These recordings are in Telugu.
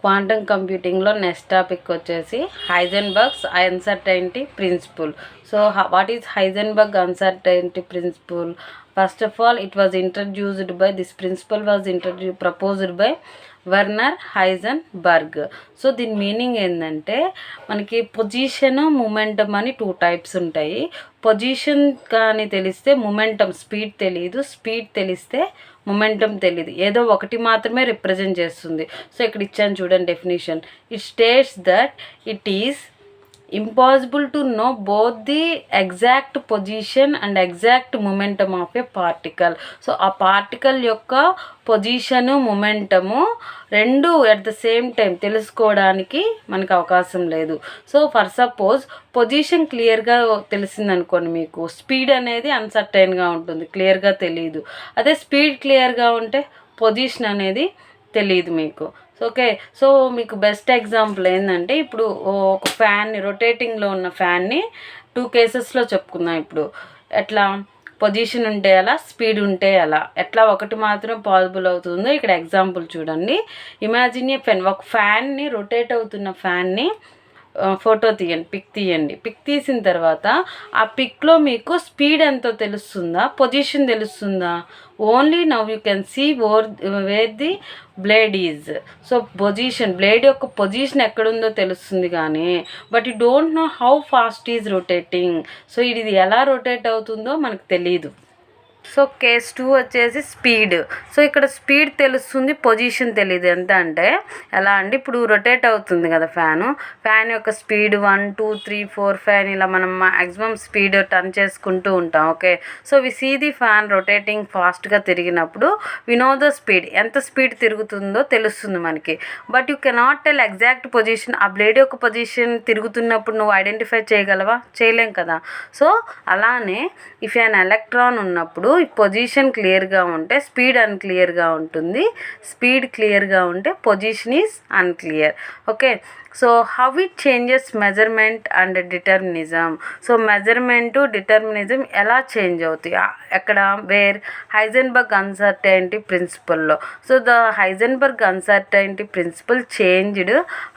క్వాంటమ్ కంప్యూటింగ్లో నెక్స్ట్ టాపిక్ వచ్చేసి Heisenberg's uncertainty principle. So what is Heisenberg uncertainty principle? First of all, it was introduced by this principle was proposed by Werner Heisenberg. So దీని మీనింగ్ ఏంటంటే, మనకి పొజిషన్ మూమెంటమ్ అని 2 టైప్స్ ఉంటాయి. పొజిషన్ కానీ తెలిస్తే మొమెంటమ్ స్పీడ్ తెలియదు, స్పీడ్ తెలిస్తే మొమెంటమ్ తెలియదు, ఏదో ఒకటి మాత్రమే రిప్రజెంట్ చేస్తుంది. సో ఇక్కడ ఇచ్చాను చూడండి definition. It states that it is impossible to know both the exact position and exact momentum of a particle. So ఆ పార్టికల్ యొక్క పొజిషను మొమెంటము రెండు ఎట్ ద సేమ్ టైం తెలుసుకోవడానికి మనకు అవకాశం లేదు. సో ఫర్ సపోజ్ పొజిషన్ క్లియర్గా తెలిసిందనుకోండి, మీకు స్పీడ్ అనేది అన్సర్టైన్గా ఉంటుంది, క్లియర్గా తెలియదు. అదే స్పీడ్ క్లియర్గా ఉంటే పొజిషన్ అనేది తెలియదు మీకు. ఓకే, సో మీకు బెస్ట్ ఎగ్జాంపుల్ ఏంటంటే, ఇప్పుడు ఒక ఫ్యాన్ని, రొటేటింగ్లో ఉన్న ఫ్యాన్ని 2 కేసెస్లో చెప్పుకుందాం. ఇప్పుడు ఎట్లా పొజిషన్ ఉంటే ఎలా, స్పీడ్ ఉంటే ఎలా, ఎట్లా ఒకటి మాత్రం పాసిబుల్ అవుతుందో ఇక్కడ ఎగ్జాంపుల్ చూడండి. ఇమాజిన్ ఏ ఫ్యాన్, ఒక ఫ్యాన్ని, రొటేట్ అవుతున్న ఫ్యాన్ని ఫోటో తీయండి, పిక్ తీయండి. పిక్ తీసిన తర్వాత ఆ పిక్లో మీకు స్పీడ్ ఎంతో తెలుస్తుందా, పొజిషన్ తెలుస్తుందా? Only now you can see where the blade is. So position, blade యొక్క పొజిషన్ ఎక్కడుందో తెలుస్తుంది కానీ, but you don't know how fast is rotating. So ఇది ఎలా రొటేట్ అవుతుందో మనకు తెలీదు. సో కేస్ 2 వచ్చేసి స్పీడ్. సో ఇక్కడ స్పీడ్ తెలుస్తుంది, పొజిషన్ తెలియదు. ఎంత అంటే ఎలా అంటే, ఇప్పుడు రొటేట్ అవుతుంది కదా ఫ్యాన్ యొక్క స్పీడ్ 1 2 3 4 ఫ్యాన్ ఇలా మనం మ్యాక్సిమం స్పీడ్ టర్న్ చేసుకుంటూ ఉంటాం. Okay, so we see the fan rotating ఫాస్ట్గా తిరిగినప్పుడు వి నో ద స్పీడ్, ఎంత స్పీడ్ తిరుగుతుందో తెలుస్తుంది మనకి. But you cannot tell exact position. ఆ బ్లేడ్ యొక్క పొజిషన్ తిరుగుతున్నప్పుడు నువ్వు ఐడెంటిఫై చేయగలవా? చేయలేం కదా. సో అలానే ఇఫ్ యాన్ ఎలక్ట్రాన్ ఉన్నప్పుడు ఈ పొజిషన్ క్లియర్గా ఉంటే స్పీడ్ అన్క్లియర్గా ఉంటుంది, స్పీడ్ క్లియర్గా ఉంటే position is unclear. Okay, so how it changes measurement and determinism. So measurement determinism ఎలా చేంజ్ అవుతాయి ఎక్కడ? వేర్ హైజెన్బర్గ్ అన్సర్టైనిటీ ప్రిన్సిపల్లో. So the Heisenberg uncertainty principle changed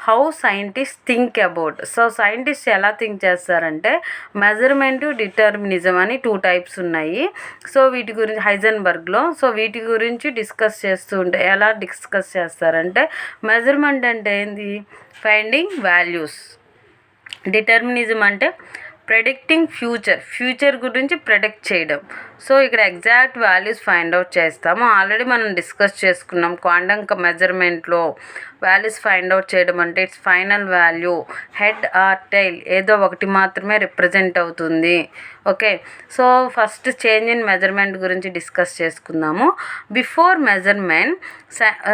how scientist think about. So scientist ఎలా థింక్ చేస్తారంటే, మెజర్మెంటు డిటర్మినిజం అని 2 టైప్స్ ఉన్నాయి. సో వీటి గురించి హైజెన్బర్గ్లో, సో వీటి గురించి డిస్కస్ చేస్తూ ఉంటే ఎలా డిస్కస్ చేస్తారంటే, మెజర్మెంట్ అంటే ఏంది? Finding values. డిటర్మినిజం అంటే ప్రెడిక్టింగ్ ఫ్యూచర్ గురించి ప్రెడిక్ట్ చేయడం. సో ఇక్కడ ఎగ్జాక్ట్ వాల్యూస్ ఫైండ్ అవుట్ చేస్తాము. ఆల్రెడీ మనం డిస్కస్ చేసుకున్నాం క్వాంటమ్ మెజర్మెంట్లో. వాల్యూస్ ఫైండ్ అవుట్ చేయడం అంటే it's final value, head or tail, ఏదో ఒకటి మాత్రమే రిప్రజెంట్ అవుతుంది. Okay, so first change in measurement గురించి డిస్కస్ చేసుకుందాము. బిఫోర్ మెజర్మెంట్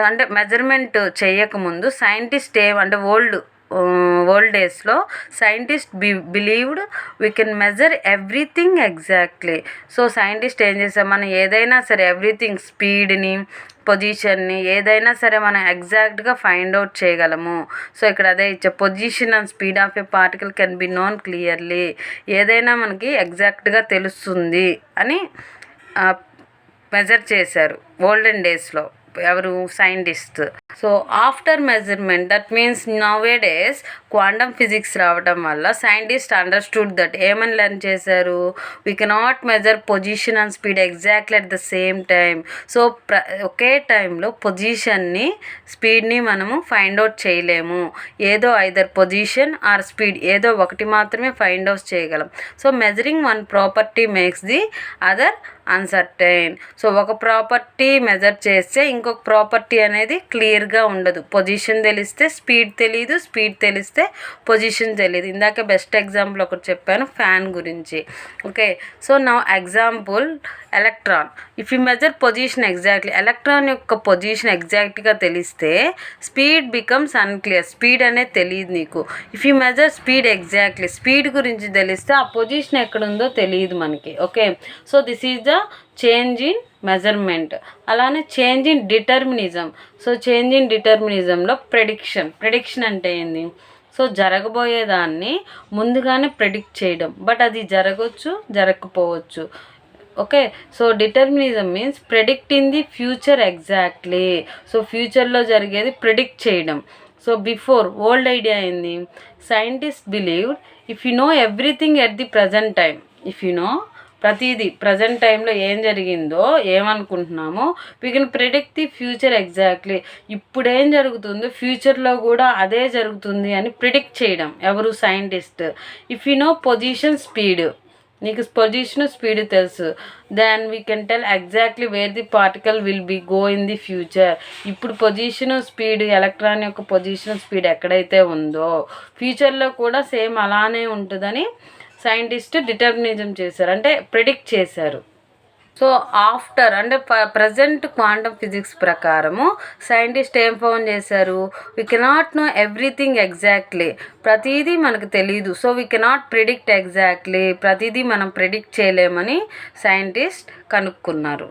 అంటే మెజర్మెంట్ చేయకముందు సైంటిస్ట్ అంటే ఓల్డ్ డేస్లో scientist believed we can measure everything exactly. So scientist ఏం చేసాం, మనం ఏదైనా సరే ఎవ్రీథింగ్, స్పీడ్ని, పొజిషన్ని, ఏదైనా సరే మనం ఎగ్జాక్ట్గా ఫైండ్ అవుట్ చేయగలము. సో ఇక్కడ అదే ఇచ్చే, position and speed of A particle can be known clearly. ఏదైనా మనకి ఎగ్జాక్ట్గా తెలుస్తుంది అని మెజర్ చేశారు ఓల్డెన్ డేస్లో ఎవరు? Scientist. So after measurement, that means now days quantum physics రావడం వల్ల సైంటిస్ట్ అండర్స్టూడ్ దట్ ఏమని లెర్న్ చేశారు? We cannot measure position and speed exactly at the same time. So ఒకే టైంలో పొజిషన్ని, స్పీడ్ని మనము ఫైండ్ అవుట్ చేయలేము. ఏదో ఐదర్ పొజిషన్ ఆర్ స్పీడ్, ఏదో ఒకటి మాత్రమే ఫైండ్ అవుట్ చేయగలం. So measuring one property makes the other uncertain. So ఒక ప్రాపర్టీ మెజర్ చేస్తే ఇంకొక ప్రాపర్టీ అనేది క్లియర్గా ఉండదు. పొజిషన్ తెలిస్తే స్పీడ్ తెలియదు, స్పీడ్ తెలిస్తే పొజిషన్ తెలియదు. ఇందాక బెస్ట్ ఎగ్జాంపుల్ ఒకటి చెప్పాను ఫ్యాన్ గురించి. ఓకే, సో నా example electron. If you measure position exactly, electron యొక్క పొజిషన్ ఎగ్జాక్ట్గా తెలిస్తే స్పీడ్ బికమ్స్ అన్క్లియర్, స్పీడ్ అనేది తెలియదు నీకు. If you measure speed exactly, speed గురించి తెలిస్తే ఆ పొజిషన్ ఎక్కడుందో తెలియదు మనకి. Okay, so this is the change in measurement. అలానే change in determinism. So change in డిటర్మినిజంలో ప్రెడిక్షన్ అంటే ఏంది? సో జరగబోయేదాన్ని ముందుగానే ప్రెడిక్ట్ చేయడం, బట్ అది జరగవచ్చు, జరగకపోవచ్చు. Okay, so determinism means predicting the future exactly. So ఫ్యూచర్లో జరిగేది ప్రెడిక్ట్ చేయడం. సో బిఫోర్ ఓల్డ్ ఐడియా ఏంది, scientist believed if you know everything at the present time, if you know ప్రతిదీ ప్రజెంట్ టైంలో ఏం జరిగిందో ఏమనుకుంటున్నామో we can predict the future exactly, ఇప్పుడు ఏం జరుగుతుందో ఫ్యూచర్లో కూడా అదే జరుగుతుంది అని ప్రిడిక్ట్ చేయడం ఎవరు, scientist. If you know position speed, నీకు పొజిషన్ స్పీడ్ తెలుసు, then we can tell exactly where the particle will be go in the future. ఇప్పుడు పొజిషన్ స్పీడ్, ఎలక్ట్రాన్ యొక్క పొజిషన్ స్పీడ్ ఎక్కడైతే ఉందో ఫ్యూచర్లో కూడా సేమ్ అలానే ఉంటుందని సైంటిస్ట్ డిటర్మినిజం చేశారు, అంటే ప్రిడిక్ట్ చేశారు. సో ఆఫ్టర్ అంటే ప్రజెంట్ క్వాంటమ్ ఫిజిక్స్ ప్రకారము సైంటిస్ట్ ఏం ఫౌండ్ చేశారు, we cannot know everything exactly, ప్రతిదీ మనకు తెలియదు. So we cannot predict exactly, ప్రతిదీ మనం ప్రిడిక్ట్ చేయలేమని సైంటిస్ట్ కనుక్కున్నారు.